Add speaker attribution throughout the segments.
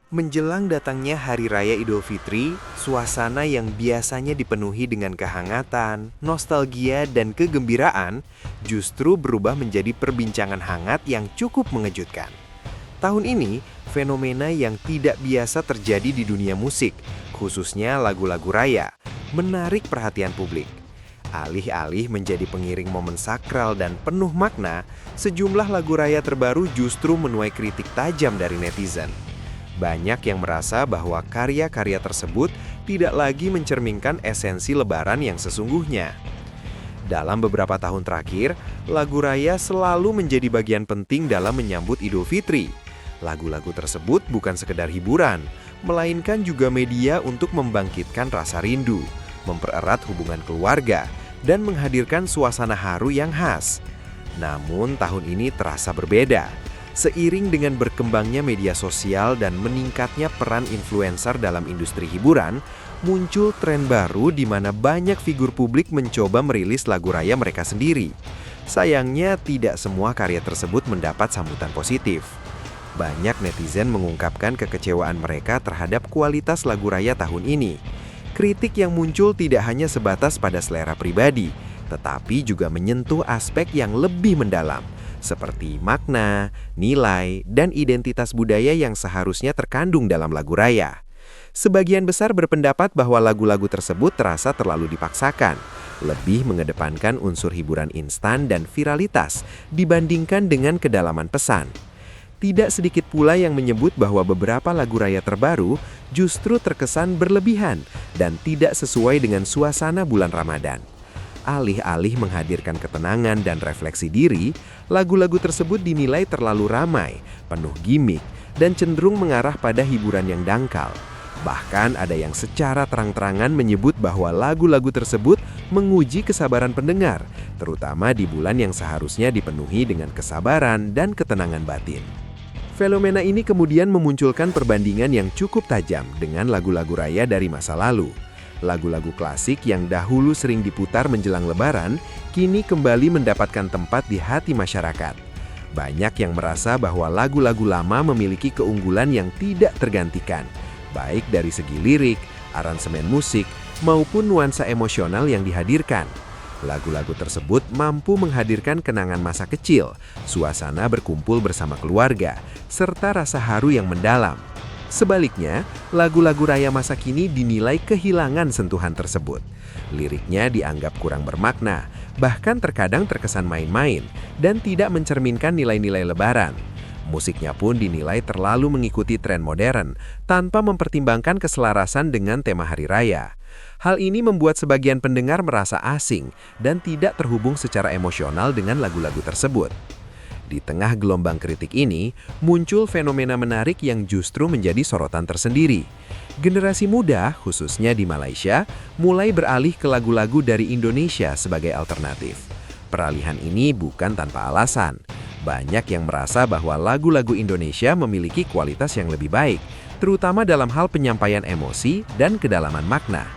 Speaker 1: Menjelang datangnya Hari Raya Idul Fitri, suasana yang biasanya dipenuhi dengan kehangatan, nostalgia, dan kegembiraan justru berubah menjadi perbincangan hangat yang cukup mengejutkan. Tahun ini, fenomena yang tidak biasa terjadi di dunia musik, khususnya lagu-lagu raya, menarik perhatian publik. Alih-alih menjadi pengiring momen sakral dan penuh makna, sejumlah lagu raya terbaru justru menuai kritik tajam dari netizen. Banyak yang merasa bahwa karya-karya tersebut tidak lagi mencerminkan esensi Lebaran yang sesungguhnya. Dalam beberapa tahun terakhir, lagu raya selalu menjadi bagian penting dalam menyambut Idul Fitri. Lagu-lagu tersebut bukan sekedar hiburan, melainkan juga media untuk membangkitkan rasa rindu, mempererat hubungan keluarga, dan menghadirkan suasana haru yang khas. Namun tahun ini terasa berbeda. Seiring dengan berkembangnya media sosial dan meningkatnya peran influencer dalam industri hiburan, muncul tren baru di mana banyak figur publik mencoba merilis lagu raya mereka sendiri. Sayangnya, tidak semua karya tersebut mendapat sambutan positif. Banyak netizen mengungkapkan kekecewaan mereka terhadap kualitas lagu raya tahun ini. Kritik yang muncul tidak hanya sebatas pada selera pribadi, tetapi juga menyentuh aspek yang lebih mendalam, seperti makna, nilai, dan identitas budaya yang seharusnya terkandung dalam lagu raya. Sebagian besar berpendapat bahwa lagu-lagu tersebut terasa terlalu dipaksakan, lebih mengedepankan unsur hiburan instan dan viralitas dibandingkan dengan kedalaman pesan. Tidak sedikit pula yang menyebut bahwa beberapa lagu raya terbaru justru terkesan berlebihan dan tidak sesuai dengan suasana bulan Ramadan. Alih-alih menghadirkan ketenangan dan refleksi diri, lagu-lagu tersebut dinilai terlalu ramai, penuh gimmick, dan cenderung mengarah pada hiburan yang dangkal. Bahkan ada yang secara terang-terangan menyebut bahwa lagu-lagu tersebut menguji kesabaran pendengar, terutama di bulan yang seharusnya dipenuhi dengan kesabaran dan ketenangan batin. Fenomena ini kemudian memunculkan perbandingan yang cukup tajam dengan lagu-lagu raya dari masa lalu. Lagu-lagu klasik yang dahulu sering diputar menjelang Lebaran, kini kembali mendapatkan tempat di hati masyarakat. Banyak yang merasa bahwa lagu-lagu lama memiliki keunggulan yang tidak tergantikan, baik dari segi lirik, aransemen musik, maupun nuansa emosional yang dihadirkan. Lagu-lagu tersebut mampu menghadirkan kenangan masa kecil, suasana berkumpul bersama keluarga, serta rasa haru yang mendalam. Sebaliknya, lagu-lagu raya masa kini dinilai kehilangan sentuhan tersebut. Liriknya dianggap kurang bermakna, bahkan terkadang terkesan main-main, dan tidak mencerminkan nilai-nilai Lebaran. Musiknya pun dinilai terlalu mengikuti tren modern, tanpa mempertimbangkan keselarasan dengan tema Hari Raya. Hal ini membuat sebagian pendengar merasa asing dan tidak terhubung secara emosional dengan lagu-lagu tersebut. Di tengah gelombang kritik ini, muncul fenomena menarik yang justru menjadi sorotan tersendiri. Generasi muda, khususnya di Malaysia, mulai beralih ke lagu-lagu dari Indonesia sebagai alternatif. Peralihan ini bukan tanpa alasan. Banyak yang merasa bahwa lagu-lagu Indonesia memiliki kualitas yang lebih baik, terutama dalam hal penyampaian emosi dan kedalaman makna.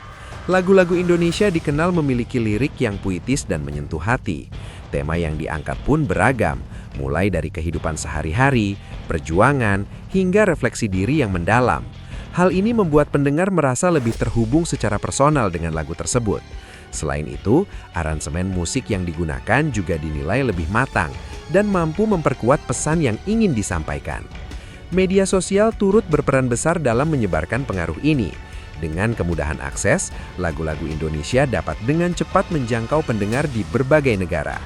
Speaker 1: Lagu-lagu Indonesia dikenal memiliki lirik yang puitis dan menyentuh hati. Tema yang diangkat pun beragam, mulai dari kehidupan sehari-hari, perjuangan, hingga refleksi diri yang mendalam. Hal ini membuat pendengar merasa lebih terhubung secara personal dengan lagu tersebut. Selain itu, aransemen musik yang digunakan juga dinilai lebih matang dan mampu memperkuat pesan yang ingin disampaikan. Media sosial turut berperan besar dalam menyebarkan pengaruh ini. Dengan kemudahan akses, lagu-lagu Indonesia dapat dengan cepat menjangkau pendengar di berbagai negara.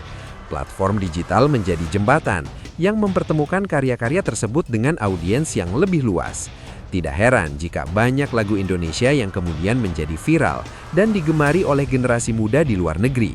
Speaker 1: Platform digital menjadi jembatan yang mempertemukan karya-karya tersebut dengan audiens yang lebih luas. Tidak heran jika banyak lagu Indonesia yang kemudian menjadi viral dan digemari oleh generasi muda di luar negeri.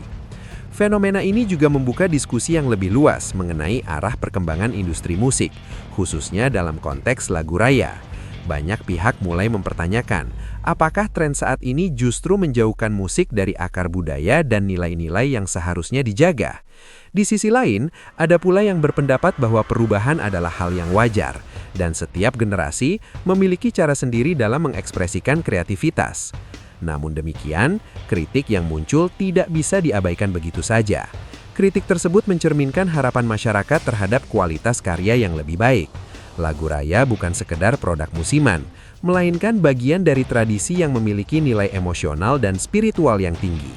Speaker 1: Fenomena ini juga membuka diskusi yang lebih luas mengenai arah perkembangan industri musik, khususnya dalam konteks lagu raya. Banyak pihak mulai mempertanyakan, apakah tren saat ini justru menjauhkan musik dari akar budaya dan nilai-nilai yang seharusnya dijaga? Di sisi lain, ada pula yang berpendapat bahwa perubahan adalah hal yang wajar, dan setiap generasi memiliki cara sendiri dalam mengekspresikan kreativitas. Namun demikian, kritik yang muncul tidak bisa diabaikan begitu saja. Kritik tersebut mencerminkan harapan masyarakat terhadap kualitas karya yang lebih baik.
Speaker 2: Lagu raya bukan sekedar produk musiman, melainkan bagian dari tradisi yang memiliki nilai emosional dan spiritual yang tinggi.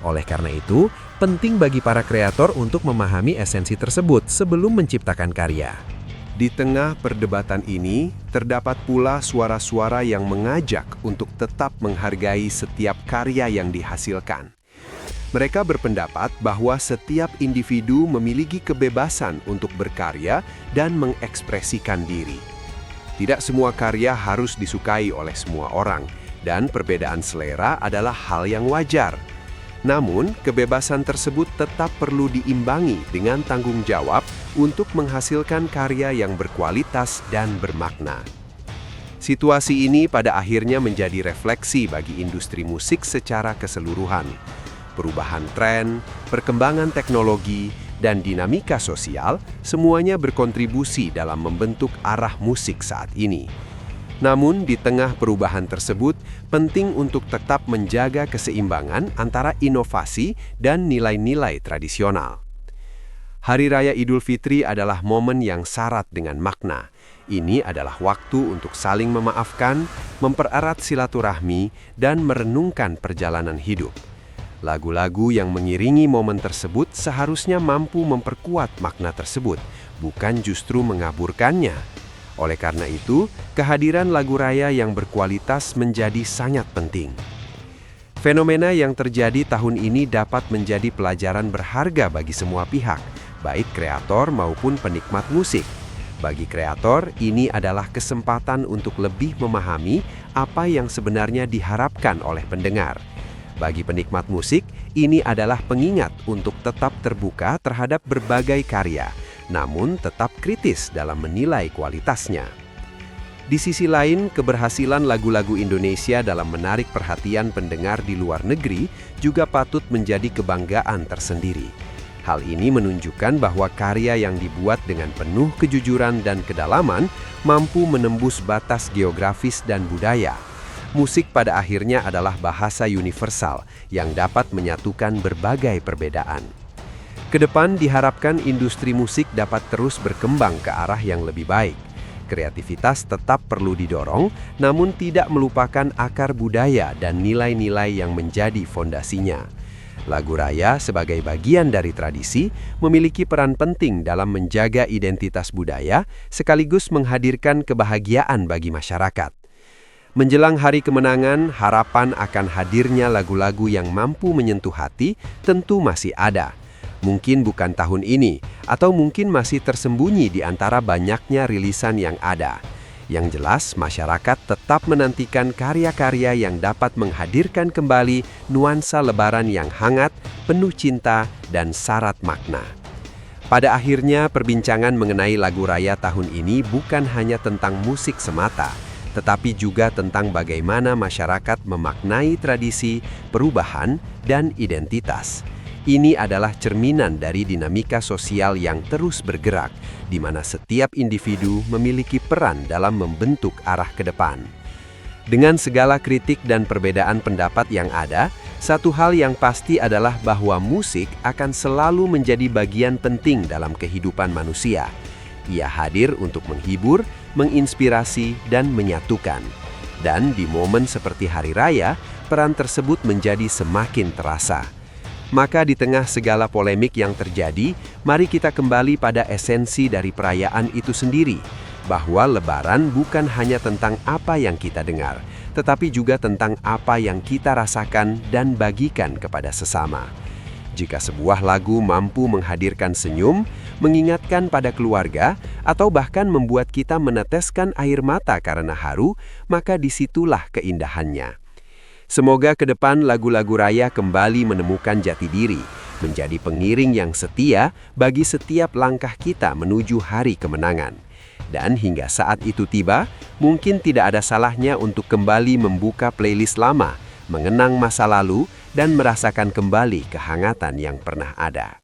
Speaker 2: Oleh karena itu, penting bagi para kreator untuk memahami esensi tersebut sebelum menciptakan karya.
Speaker 3: Di tengah perdebatan ini, terdapat pula suara-suara yang mengajak untuk tetap menghargai setiap karya yang dihasilkan. Mereka berpendapat bahwa setiap individu memiliki kebebasan untuk berkarya dan mengekspresikan diri. Tidak semua karya harus disukai oleh semua orang, dan perbedaan selera adalah hal yang wajar. Namun, kebebasan tersebut tetap perlu diimbangi dengan tanggung jawab untuk menghasilkan karya yang berkualitas dan bermakna. Situasi ini pada akhirnya menjadi refleksi bagi industri musik secara keseluruhan. Perubahan tren, perkembangan teknologi, dan dinamika sosial semuanya berkontribusi dalam membentuk arah musik saat ini. Namun, di tengah perubahan tersebut, penting untuk tetap menjaga keseimbangan antara inovasi dan nilai-nilai tradisional. Hari Raya Idul Fitri adalah momen yang syarat dengan makna. Ini adalah waktu untuk saling memaafkan, mempererat silaturahmi, dan merenungkan perjalanan hidup. Lagu-lagu yang mengiringi momen tersebut seharusnya mampu memperkuat makna tersebut, bukan justru mengaburkannya. Oleh karena itu, kehadiran lagu raya yang berkualitas menjadi sangat penting. Fenomena yang terjadi tahun ini dapat menjadi pelajaran berharga bagi semua pihak, baik kreator maupun penikmat musik. Bagi kreator, ini adalah kesempatan untuk lebih memahami apa yang sebenarnya diharapkan oleh pendengar. Bagi penikmat musik, ini adalah pengingat untuk tetap terbuka terhadap berbagai karya, namun tetap kritis dalam menilai kualitasnya. Di sisi lain, keberhasilan lagu-lagu Indonesia dalam menarik perhatian pendengar di luar negeri juga patut menjadi kebanggaan tersendiri. Hal ini menunjukkan bahwa karya yang dibuat dengan penuh kejujuran dan kedalaman mampu menembus batas geografis dan budaya. Musik pada akhirnya adalah bahasa universal yang dapat menyatukan berbagai perbedaan. Kedepan diharapkan industri musik dapat terus berkembang ke arah yang lebih baik. Kreativitas tetap perlu didorong, namun tidak melupakan akar budaya dan nilai-nilai yang menjadi fondasinya. Lagu raya sebagai bagian dari tradisi memiliki peran penting dalam menjaga identitas budaya sekaligus menghadirkan kebahagiaan bagi masyarakat. Menjelang hari kemenangan, harapan akan hadirnya lagu-lagu yang mampu menyentuh hati tentu masih ada. Mungkin bukan tahun ini, atau mungkin masih tersembunyi di antara banyaknya rilisan yang ada. Yang jelas, masyarakat tetap menantikan karya-karya yang dapat menghadirkan kembali nuansa lebaran yang hangat, penuh cinta, dan syarat makna. Pada akhirnya, perbincangan mengenai lagu raya tahun ini bukan hanya tentang musik semata, tetapi juga tentang bagaimana masyarakat memaknai tradisi, perubahan, dan identitas. Ini adalah cerminan dari dinamika sosial yang terus bergerak, di mana setiap individu memiliki peran dalam membentuk arah ke depan. Dengan segala kritik dan perbedaan pendapat yang ada, satu hal yang pasti adalah bahwa musik akan selalu menjadi bagian penting dalam kehidupan manusia. Ia hadir untuk menghibur, menginspirasi, dan menyatukan. Dan di momen seperti Hari Raya, peran tersebut menjadi semakin terasa. Maka di tengah segala polemik yang terjadi, mari kita kembali pada esensi dari perayaan itu sendiri, bahwa Lebaran bukan hanya tentang apa yang kita dengar, tetapi juga tentang apa yang kita rasakan dan bagikan kepada sesama. Jika sebuah lagu mampu menghadirkan senyum, mengingatkan pada keluarga, atau bahkan membuat kita meneteskan air mata karena haru, maka disitulah keindahannya. Semoga ke depan lagu-lagu raya kembali menemukan jati diri, menjadi pengiring yang setia bagi setiap langkah kita menuju hari kemenangan. Dan hingga saat itu tiba, mungkin tidak ada salahnya untuk kembali membuka playlist lama, mengenang masa lalu, dan merasakan kembali kehangatan yang pernah ada.